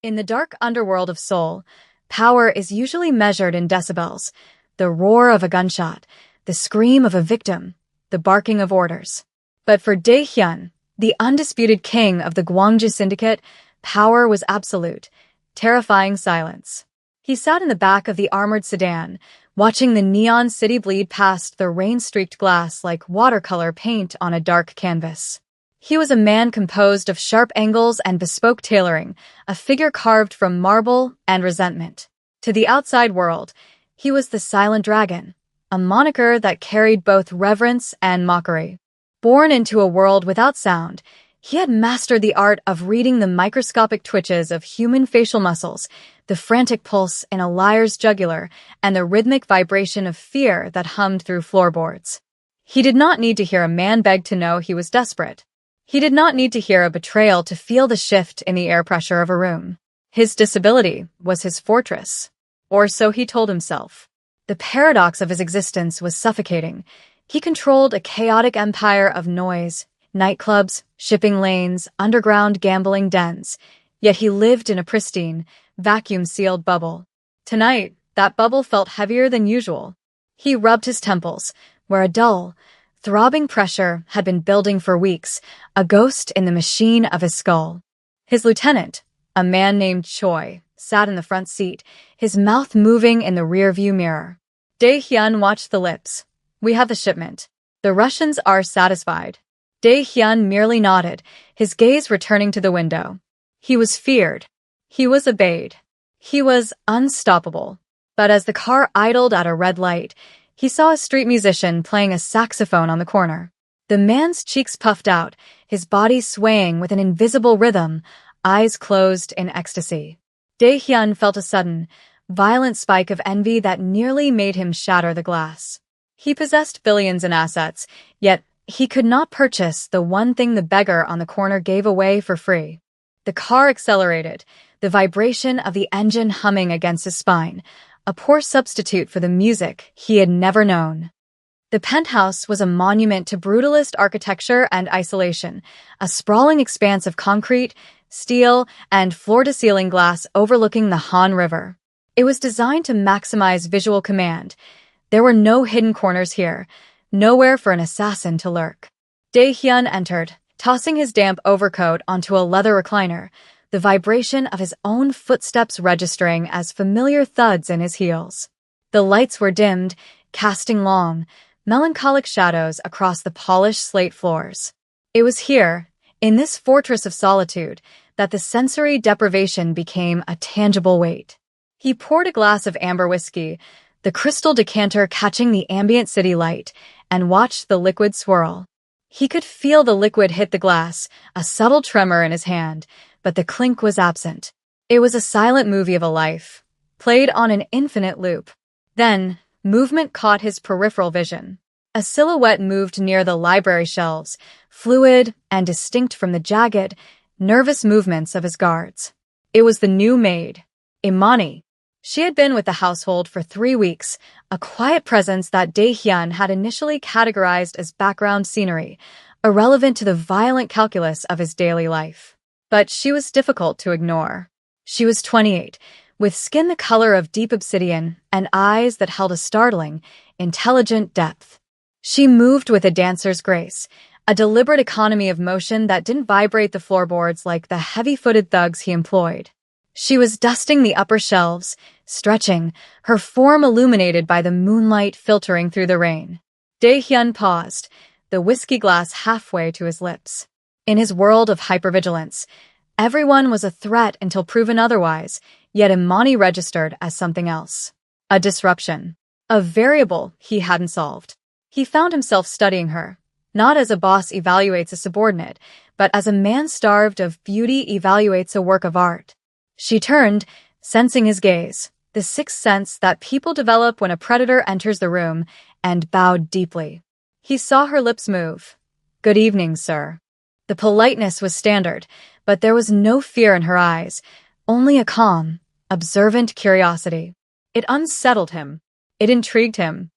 In the dark underworld of Seoul, power is usually measured in decibels: the roar of a gunshot, the scream of a victim, the barking of orders. But for Dae-hyun, the undisputed king of the Gwangju Syndicate, power was absolute, terrifying silence. He sat in the back of the armored sedan, watching the neon city bleed past the rain-streaked glass like watercolor paint on a dark canvas. He was a man composed of sharp angles and bespoke tailoring, a figure carved from marble and resentment. To the outside world, he was the Silent Dragon, a moniker that carried both reverence and mockery. Born into a world without sound, he had mastered the art of reading the microscopic twitches of human facial muscles, the frantic pulse in a liar's jugular, and the rhythmic vibration of fear that hummed through floorboards. He did not need to hear a man beg to know he was desperate. He did not need to hear a betrayal to feel the shift in the air pressure of a room. His disability was his fortress. Or so he told himself. The paradox of his existence was suffocating. He controlled a chaotic empire of noise, nightclubs, shipping lanes, underground gambling dens. Yet he lived in a pristine, vacuum-sealed bubble. Tonight, that bubble felt heavier than usual. He rubbed his temples, where a dull, throbbing pressure had been building for weeks, a ghost in the machine of his skull. His lieutenant, a man named Choi, sat in the front seat, his mouth moving in the rearview mirror. Dae-hyun watched the lips. "We have the shipment. The Russians are satisfied." Dae-hyun merely nodded, his gaze returning to the window. He was feared. He was obeyed. He was unstoppable. But as the car idled at a red light, he saw a street musician playing a saxophone on the corner. The man's cheeks puffed out, his body swaying with an invisible rhythm, eyes closed in ecstasy. Dae-hyun felt a sudden, violent spike of envy that nearly made him shatter the glass. He possessed billions in assets, yet he could not purchase the one thing the beggar on the corner gave away for free. The car accelerated, the vibration of the engine humming against his spine, a poor substitute for the music he had never known. The penthouse was a monument to brutalist architecture and isolation, a sprawling expanse of concrete, steel, and floor-to-ceiling glass overlooking the Han River. It was designed to maximize visual command. There were no hidden corners here, nowhere for an assassin to lurk. Dae-hyun entered, tossing his damp overcoat onto a leather recliner, the vibration of his own footsteps registering as familiar thuds in his heels. The lights were dimmed, casting long, melancholic shadows across the polished slate floors. It was here, in this fortress of solitude, that the sensory deprivation became a tangible weight. He poured a glass of amber whiskey, the crystal decanter catching the ambient city light, and watched the liquid swirl. He could feel the liquid hit the glass, a subtle tremor in his hand, but the clink was absent. It was a silent movie of a life, played on an infinite loop. Then, movement caught his peripheral vision. A silhouette moved near the library shelves, fluid and distinct from the jagged, nervous movements of his guards. It was the new maid, Imani. She had been with the household for 3 weeks, a quiet presence that Dae-hyun had initially categorized as background scenery, irrelevant to the violent calculus of his daily life. But she was difficult to ignore. She was 28, with skin the color of deep obsidian and eyes that held a startling, intelligent depth. She moved with a dancer's grace, a deliberate economy of motion that didn't vibrate the floorboards like the heavy-footed thugs he employed. She was dusting the upper shelves, stretching, her form illuminated by the moonlight filtering through the rain. Dae-hyun paused, the whiskey glass halfway to his lips. In his world of hypervigilance, everyone was a threat until proven otherwise, yet Imani registered as something else. A disruption. A variable he hadn't solved. He found himself studying her, not as a boss evaluates a subordinate, but as a man starved of beauty evaluates a work of art. She turned, sensing his gaze, the sixth sense that people develop when a predator enters the room, and bowed deeply. He saw her lips move. "Good evening, sir." The politeness was standard, but there was no fear in her eyes, only a calm, observant curiosity. It unsettled him. It intrigued him.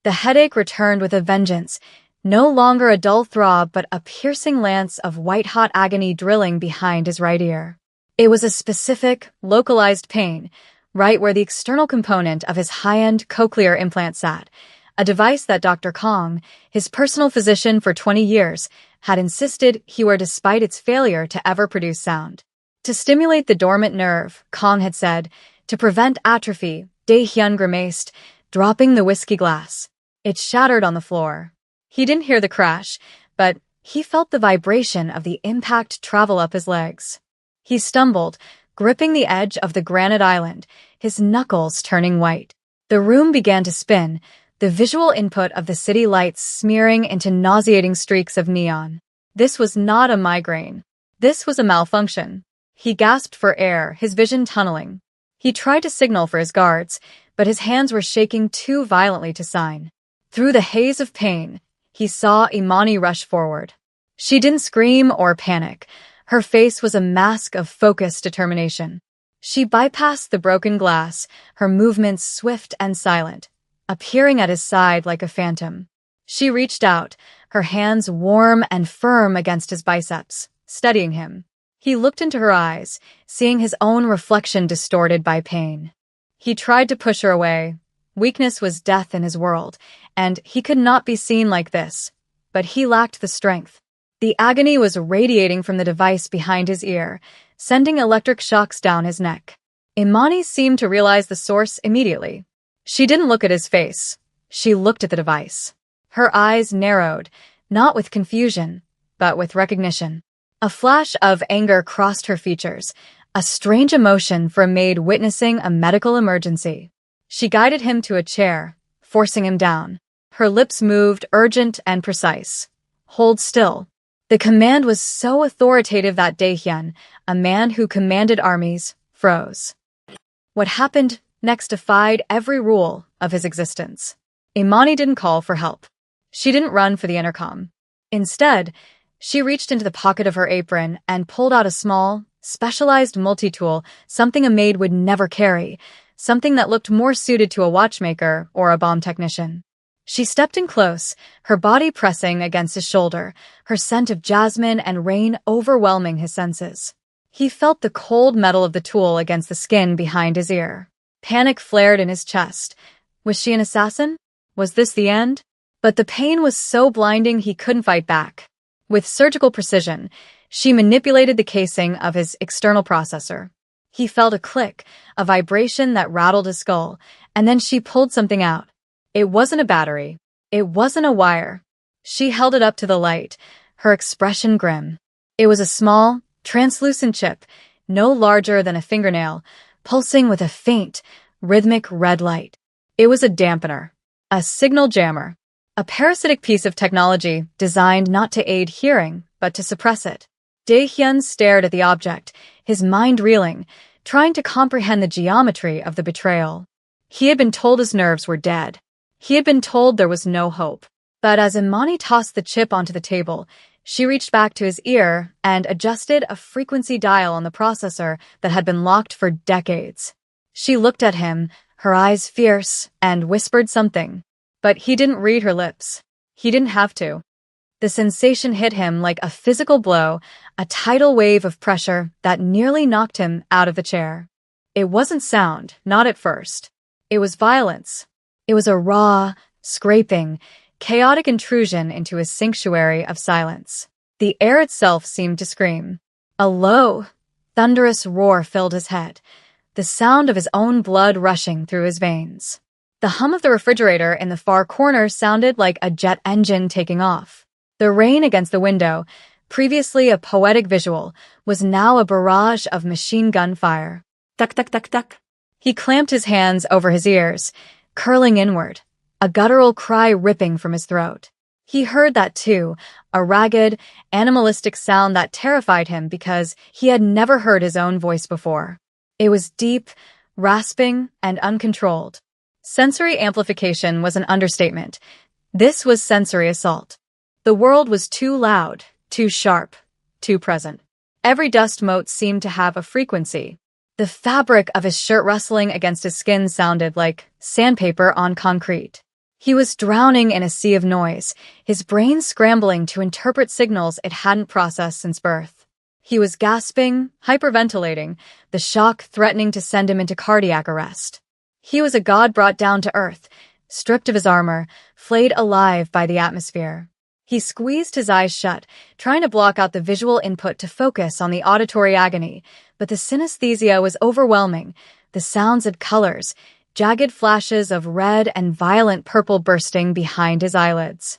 The headache returned with a vengeance, no longer a dull throb but a piercing lance of white-hot agony drilling behind his right ear. It was a specific, localized pain, right where the external component of his high-end cochlear implant sat, a device that Dr. Kong, his personal physician for 20 years, had insisted he wear despite its failure to ever produce sound. To stimulate the dormant nerve, Kong had said, to prevent atrophy, Dae-hyun grimaced, dropping the whiskey glass. It shattered on the floor. He didn't hear the crash, but he felt the vibration of the impact travel up his legs. He stumbled, gripping the edge of the granite island, his knuckles turning white. The room began to spin, the visual input of the city lights smearing into nauseating streaks of neon. This was not a migraine. This was a malfunction. He gasped for air, his vision tunneling. He tried to signal for his guards, but his hands were shaking too violently to sign. Through the haze of pain, he saw Imani rush forward. She didn't scream or panic. Her face was a mask of focused determination. She bypassed the broken glass, her movements swift and silent, appearing at his side like a phantom. She reached out, her hands warm and firm against his biceps, steadying him. He looked into her eyes, seeing his own reflection distorted by pain. He tried to push her away. Weakness was death in his world, and he could not be seen like this. But he lacked the strength. The agony was radiating from the device behind his ear, sending electric shocks down his neck. Imani seemed to realize the source immediately. She didn't look at his face. She looked at the device. Her eyes narrowed, not with confusion, but with recognition. A flash of anger crossed her features, a strange emotion for a maid witnessing a medical emergency. She guided him to a chair, forcing him down. Her lips moved, urgent and precise. Hold still. The command was so authoritative that Dae-hyun, a man who commanded armies, froze. What happened next defied every rule of his existence. Imani didn't call for help. She didn't run for the intercom. Instead, she reached into the pocket of her apron and pulled out a small, specialized multi-tool, something a maid would never carry, something that looked more suited to a watchmaker or a bomb technician. She stepped in close, her body pressing against his shoulder, her scent of jasmine and rain overwhelming his senses. He felt the cold metal of the tool against the skin behind his ear. Panic flared in his chest. Was she an assassin? Was this the end? But the pain was so blinding he couldn't fight back. With surgical precision, she manipulated the casing of his external processor. He felt a click, a vibration that rattled his skull, and then she pulled something out. It wasn't a battery. It wasn't a wire. She held it up to the light, her expression grim. It was a small, translucent chip, no larger than a fingernail, pulsing with a faint, rhythmic red light. It was a dampener, a signal jammer, a parasitic piece of technology designed not to aid hearing, but to suppress it. Dae-hyun stared at the object, his mind reeling, trying to comprehend the geometry of the betrayal. He had been told his nerves were dead. He had been told there was no hope. But as Imani tossed the chip onto the table, she reached back to his ear and adjusted a frequency dial on the processor that had been locked for decades. She looked at him, her eyes fierce, and whispered something. But he didn't read her lips. He didn't have to. The sensation hit him like a physical blow, a tidal wave of pressure that nearly knocked him out of the chair. It wasn't sound, not at first. It was violence. It was a raw, scraping, chaotic intrusion into his sanctuary of silence. The air itself seemed to scream. A low, thunderous roar filled his head, the sound of his own blood rushing through his veins. The hum of the refrigerator in the far corner sounded like a jet engine taking off. The rain against the window, previously a poetic visual, was now a barrage of machine gun fire. Tuck, tuck, tuck, tuck. He clamped his hands over his ears, curling inward, a guttural cry ripping from his throat. He heard that too, a ragged, animalistic sound that terrified him because he had never heard his own voice before. It was deep, rasping, and uncontrolled. Sensory amplification was an understatement. This was sensory assault. The world was too loud, too sharp, too present. Every dust mote seemed to have a frequency. The fabric of his shirt rustling against his skin sounded like sandpaper on concrete. He was drowning in a sea of noise, his brain scrambling to interpret signals it hadn't processed since birth. He was gasping, hyperventilating, the shock threatening to send him into cardiac arrest. He was a god brought down to earth, stripped of his armor, flayed alive by the atmosphere. He squeezed his eyes shut, trying to block out the visual input to focus on the auditory agony, but the synesthesia was overwhelming. The sounds and colors, jagged flashes of red and violent purple bursting behind his eyelids.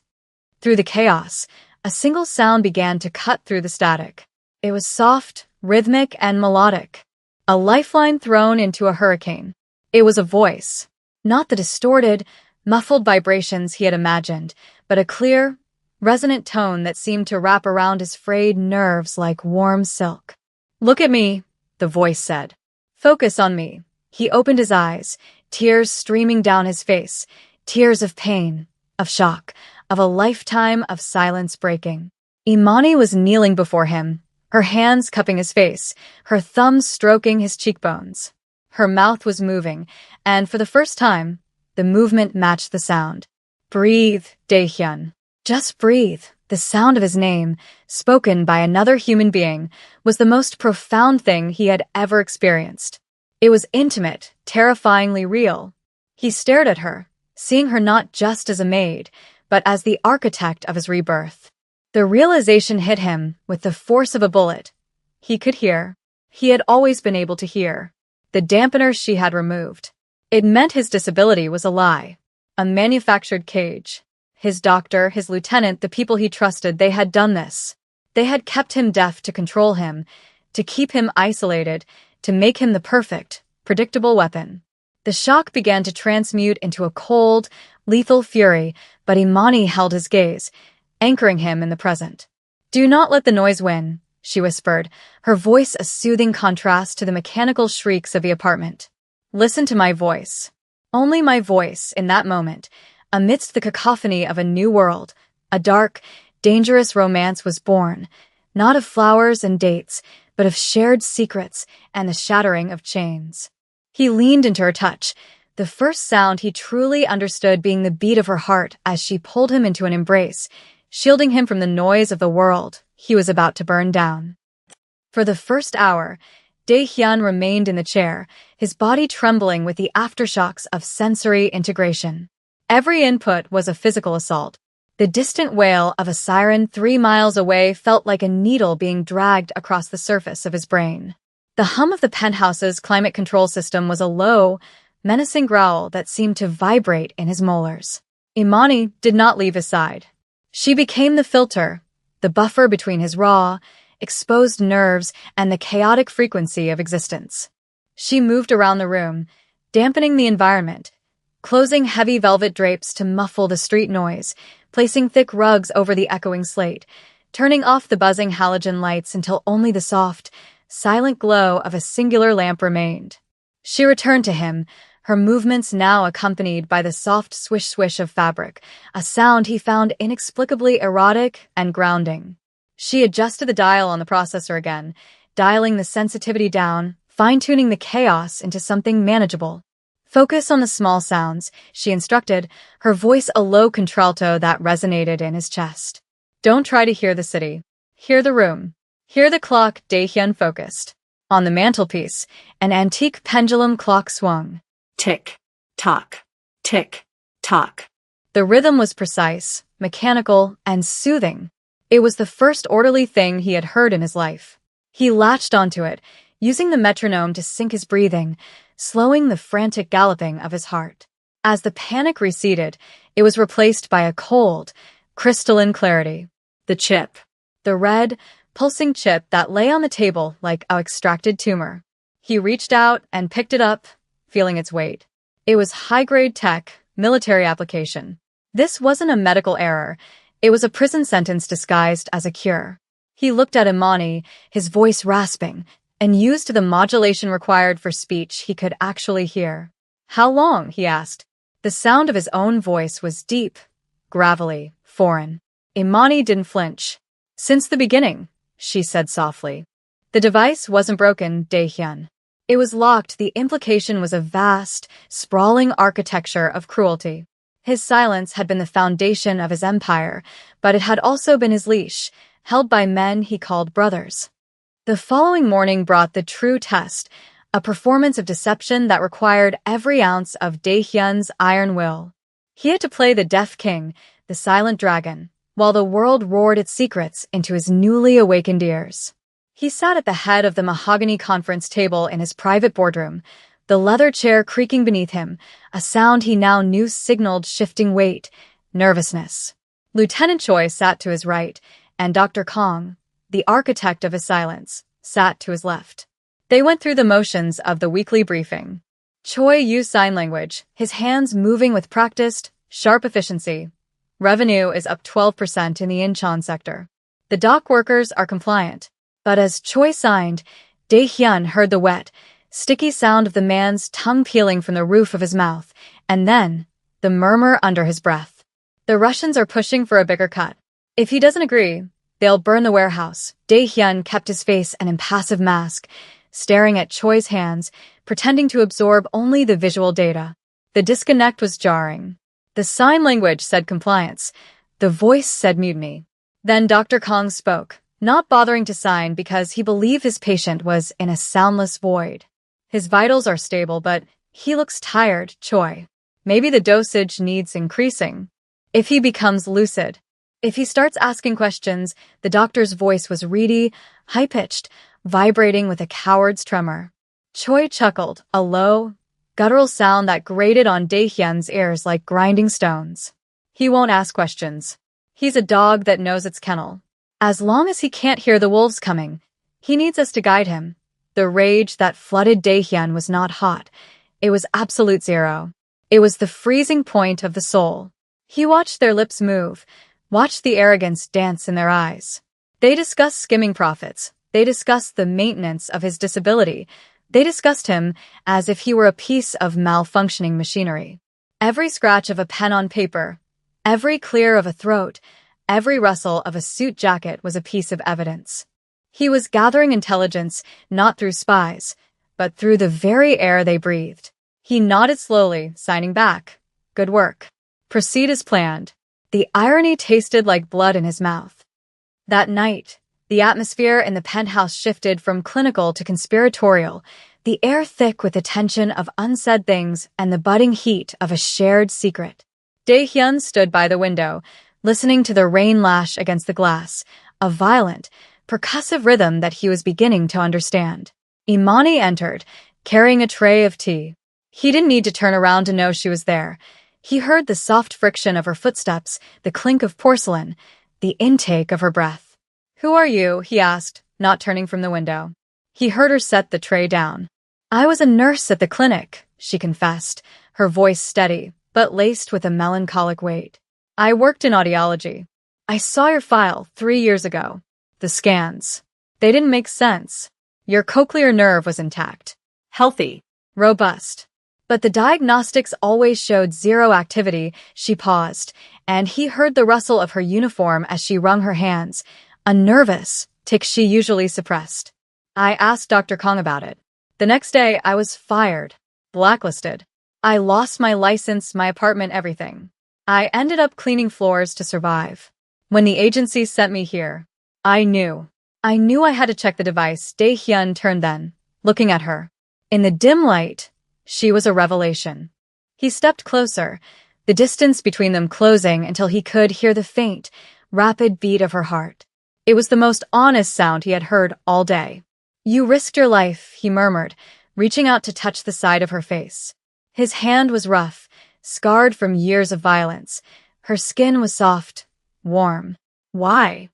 Through the chaos, a single sound began to cut through the static. It was soft, rhythmic, and melodic. A lifeline thrown into a hurricane. It was a voice. Not the distorted, muffled vibrations he had imagined, but a clear, resonant tone that seemed to wrap around his frayed nerves like warm silk. "Look at me," the voice said. "Focus on me." He opened his eyes, tears streaming down his face, tears of pain, of shock, of a lifetime of silence breaking. Imani was kneeling before him, her hands cupping his face, her thumbs stroking his cheekbones. Her mouth was moving, and for the first time, the movement matched the sound. "Breathe, Daehyun. Just breathe." The sound of his name, spoken by another human being, was the most profound thing he had ever experienced. It was intimate, terrifyingly real. He stared at her, seeing her not just as a maid, but as the architect of his rebirth. The realization hit him with the force of a bullet. He could hear. He had always been able to hear. The dampeners she had removed. It meant his disability was a lie. A manufactured cage. His doctor, his lieutenant, the people he trusted, they had done this. They had kept him deaf to control him, to keep him isolated, to make him the perfect, predictable weapon. The shock began to transmute into a cold, lethal fury, but Imani held his gaze, anchoring him in the present. "Do not let the noise win," she whispered, her voice a soothing contrast to the mechanical shrieks of the apartment. "Listen to my voice." Only my voice, in that moment, amidst the cacophony of a new world, a dark, dangerous romance was born, not of flowers and dates, but of shared secrets and the shattering of chains. He leaned into her touch, the first sound he truly understood being the beat of her heart as she pulled him into an embrace, shielding him from the noise of the world he was about to burn down. For the first hour, Daehyun remained in the chair, his body trembling with the aftershocks of sensory integration. Every input was a physical assault. The distant wail of a siren 3 miles away felt like a needle being dragged across the surface of his brain. The hum of the penthouse's climate control system was a low, menacing growl that seemed to vibrate in his molars. Imani did not leave his side. She became the filter, the buffer between his raw, exposed nerves and the chaotic frequency of existence. She moved around the room, dampening the environment, closing heavy velvet drapes to muffle the street noise, placing thick rugs over the echoing slate, turning off the buzzing halogen lights until only the soft, silent glow of a singular lamp remained. She returned to him, her movements now accompanied by the soft swish-swish of fabric, a sound he found inexplicably erotic and grounding. She adjusted the dial on the processor again, dialing the sensitivity down, fine-tuning the chaos into something manageable. "Focus on the small sounds," she instructed, her voice a low contralto that resonated in his chest. "Don't try to hear the city. Hear the room. Hear the clock." Daehyun focused. On the mantelpiece, an antique pendulum clock swung. Tick, tock, tick, tock. The rhythm was precise, mechanical, and soothing. It was the first orderly thing he had heard in his life. He latched onto it, using the metronome to sync his breathing, slowing the frantic galloping of his heart. As the panic receded, it was replaced by a cold, crystalline clarity. The chip. The red, pulsing chip that lay on the table like an extracted tumor. He reached out and picked it up, feeling its weight. It was high-grade tech, military application. This wasn't a medical error. It was a prison sentence disguised as a cure. He looked at Imani, his voice rasping, and used the modulation required for speech he could actually hear. "How long?" he asked. The sound of his own voice was deep, gravelly, foreign. Imani didn't flinch. "Since the beginning," she said softly. "The device wasn't broken, Daehyun. It was locked." The implication was a vast, sprawling architecture of cruelty. His silence had been the foundation of his empire, but it had also been his leash, held by men he called brothers. The following morning brought the true test, a performance of deception that required every ounce of Dae-hyun's iron will. He had to play the deaf king, the silent dragon, while the world roared its secrets into his newly awakened ears. He sat at the head of the mahogany conference table in his private boardroom, the leather chair creaking beneath him, a sound he now knew signaled shifting weight, nervousness. Lieutenant Choi sat to his right, and Dr. Kong, the architect of his silence, sat to his left. They went through the motions of the weekly briefing. Choi used sign language, his hands moving with practiced, sharp efficiency. Revenue is up 12% in the Incheon sector. The dock workers are compliant. But as Choi signed, Dae-hyun heard the wet, sticky sound of the man's tongue peeling from the roof of his mouth, and then the murmur under his breath. The Russians are pushing for a bigger cut. If he doesn't agree, they'll burn the warehouse. Dae-hyun kept his face an impassive mask, staring at Choi's hands, pretending to absorb only the visual data. The disconnect was jarring. The sign language said compliance. The voice said mutiny. Then Dr. Kong spoke, not bothering to sign because he believed his patient was in a soundless void. His vitals are stable, but he looks tired, Choi. Maybe the dosage needs increasing. If he becomes lucid. If he starts asking questions, the doctor's voice was reedy, high-pitched, vibrating with a coward's tremor. Choi chuckled, a low, guttural sound that grated on Dae-hyun's ears like grinding stones. He won't ask questions. He's a dog that knows its kennel. As long as he can't hear the wolves coming, he needs us to guide him. The rage that flooded Dae-hyun was not hot. It was absolute zero. It was the freezing point of the soul. He watched their lips move, watched the arrogance dance in their eyes. They discussed skimming profits. They discussed the maintenance of his disability. They discussed him as if he were a piece of malfunctioning machinery. Every scratch of a pen on paper, every clear of a throat, every rustle of a suit jacket was a piece of evidence. He was gathering intelligence not through spies, but through the very air they breathed. He nodded slowly, signing back. Good work. Proceed as planned. The irony tasted like blood in his mouth. That night, the atmosphere in the penthouse shifted from clinical to conspiratorial, the air thick with the tension of unsaid things and the budding heat of a shared secret. Dae-hyun stood by the window, listening to the rain lash against the glass, a violent, percussive rhythm that he was beginning to understand. Imani entered, carrying a tray of tea. He didn't need to turn around to know she was there. He heard the soft friction of her footsteps, the clink of porcelain, the intake of her breath. "Who are you?" he asked, not turning from the window. He heard her set the tray down. "I was a nurse at the clinic," she confessed, her voice steady, but laced with a melancholic weight. "I worked in audiology. I saw your file 3 years ago. The scans. They didn't make sense. Your cochlear nerve was intact. Healthy. Robust. But the diagnostics always showed zero activity." She paused, and he heard the rustle of her uniform as she wrung her hands, a nervous tick she usually suppressed. "I asked Dr. Kong about it. The next day, I was fired. Blacklisted. I lost my license, my apartment, everything. I ended up cleaning floors to survive. When the agency sent me here, I knew I had to check the device." Dae-hyun turned then, looking at her. In the dim light, she was a revelation. He stepped closer, the distance between them closing until he could hear the faint, rapid beat of her heart. It was the most honest sound he had heard all day. "You risked your life," he murmured, reaching out to touch the side of her face. His hand was rough, scarred from years of violence. Her skin was soft, warm. "Why?"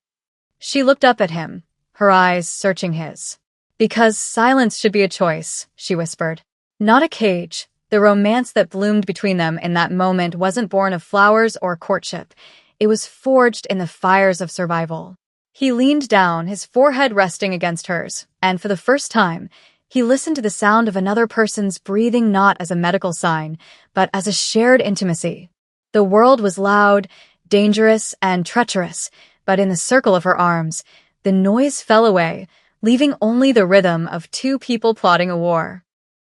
She looked up at him, her eyes searching his. "Because silence should be a choice," she whispered. Not a cage. The romance that bloomed between them in that moment wasn't born of flowers or courtship. It was forged in the fires of survival. He leaned down, his forehead resting against hers, and for the first time, he listened to the sound of another person's breathing not as a medical sign, but as a shared intimacy. The world was loud, dangerous, and treacherous, but in the circle of her arms, the noise fell away, leaving only the rhythm of two people plotting a war.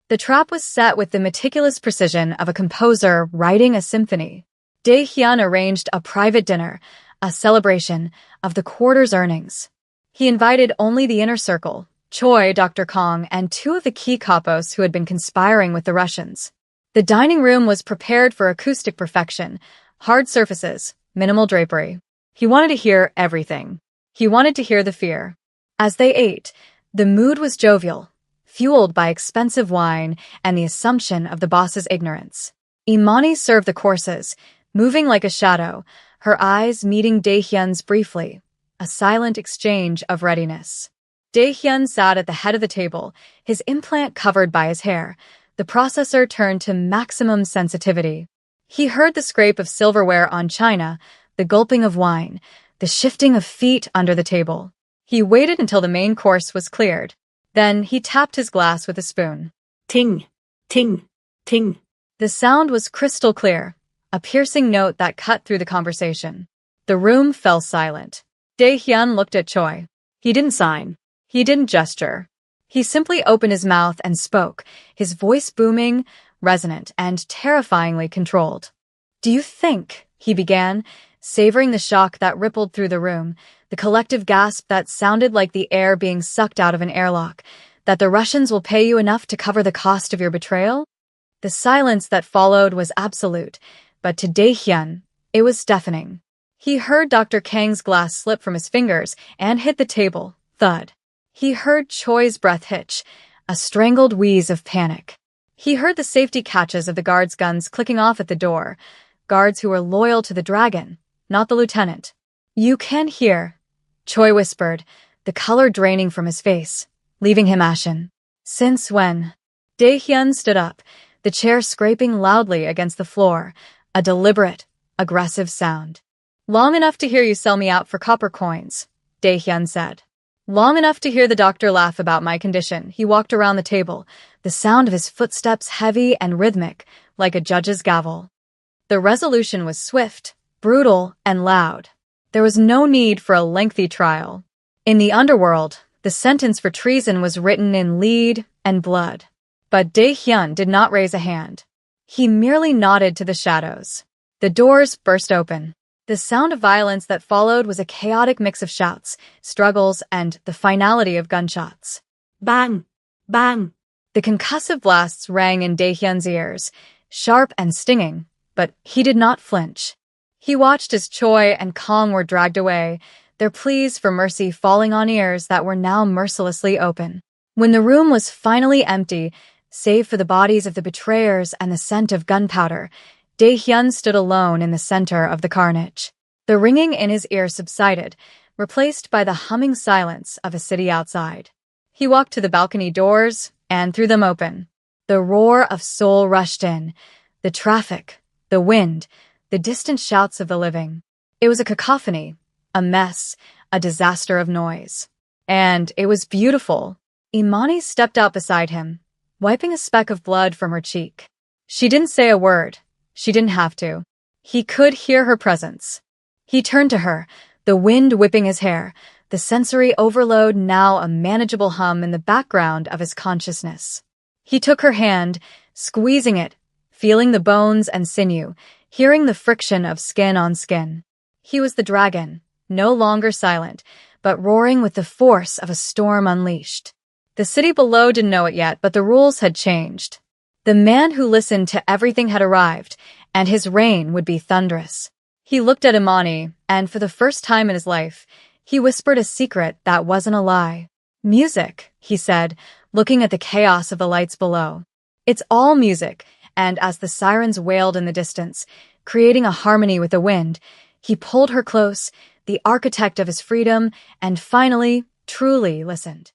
The trap was set with the meticulous precision of a composer writing a symphony. Dae-hyun arranged a private dinner, a celebration of the quarter's earnings. He invited only the inner circle, Choi, Dr. Kong, and two of the key capos who had been conspiring with the Russians. The dining room was prepared for acoustic perfection, hard surfaces, minimal drapery. He wanted to hear everything. He wanted to hear the fear. As they ate, the mood was jovial, fueled by expensive wine and the assumption of the boss's ignorance. Imani served the courses, moving like a shadow, her eyes meeting Daehyun's briefly, a silent exchange of readiness. Daehyun sat at the head of the table, his implant covered by his hair, the processor turned to maximum sensitivity. He heard the scrape of silverware on china, the gulping of wine, the shifting of feet under the table. He waited until the main course was cleared. Then he tapped his glass with a spoon. Ting, ting, ting. The sound was crystal clear, a piercing note that cut through the conversation. The room fell silent. Daehyun looked at Choi. He didn't sign. He didn't gesture. He simply opened his mouth and spoke, his voice booming, resonant, and terrifyingly controlled. "Do you think," he began, savoring the shock that rippled through the room, the collective gasp that sounded like the air being sucked out of an airlock, "that the Russians will pay you enough to cover the cost of your betrayal?" The silence that followed was absolute, but to Daehyun, it was deafening. He heard Dr. Kang's glass slip from his fingers and hit the table, thud. He heard Choi's breath hitch, a strangled wheeze of panic. He heard the safety catches of the guards' guns clicking off at the door, guards who were loyal to the dragon, not the lieutenant. "You can hear," Choi whispered, the color draining from his face, leaving him ashen. "Since when?" Daehyun stood up, the chair scraping loudly against the floor, a deliberate, aggressive sound. "Long enough to hear you sell me out for copper coins," Daehyun said. "Long enough to hear the doctor laugh about my condition." He walked around the table, the sound of his footsteps heavy and rhythmic, like a judge's gavel. The resolution was swift, brutal, and loud. There was no need for a lengthy trial. In the underworld, the sentence for treason was written in lead and blood. But Daehyun did not raise a hand. He merely nodded to the shadows. The doors burst open. The sound of violence that followed was a chaotic mix of shouts, struggles, and the finality of gunshots. Bang! Bang! The concussive blasts rang in Daehyun's ears, sharp and stinging, but he did not flinch. He watched as Choi and Kong were dragged away, their pleas for mercy falling on ears that were now mercilessly open. When the room was finally empty, save for the bodies of the betrayers and the scent of gunpowder, Daehyun stood alone in the center of the carnage. The ringing in his ear subsided, replaced by the humming silence of a city outside. He walked to the balcony doors and threw them open. The roar of Seoul rushed in, the traffic, the wind, the distant shouts of the living. It was a cacophony, a mess, a disaster of noise. And it was beautiful. Imani stepped out beside him, wiping a speck of blood from her cheek. She didn't say a word. She didn't have to. He could hear her presence. He turned to her, the wind whipping his hair, the sensory overload now a manageable hum in the background of his consciousness. He took her hand, squeezing it, feeling the bones and sinew, hearing the friction of skin on skin. He was the dragon, no longer silent, but roaring with the force of a storm unleashed. The city below didn't know it yet, but the rules had changed. The man who listened to everything had arrived, and his reign would be thunderous. He looked at Imani, and for the first time in his life, he whispered a secret that wasn't a lie. "Music," he said, looking at the chaos of the lights below. "It's all music," and as the sirens wailed in the distance, creating a harmony with the wind, he pulled her close, the architect of his freedom, and finally, truly listened.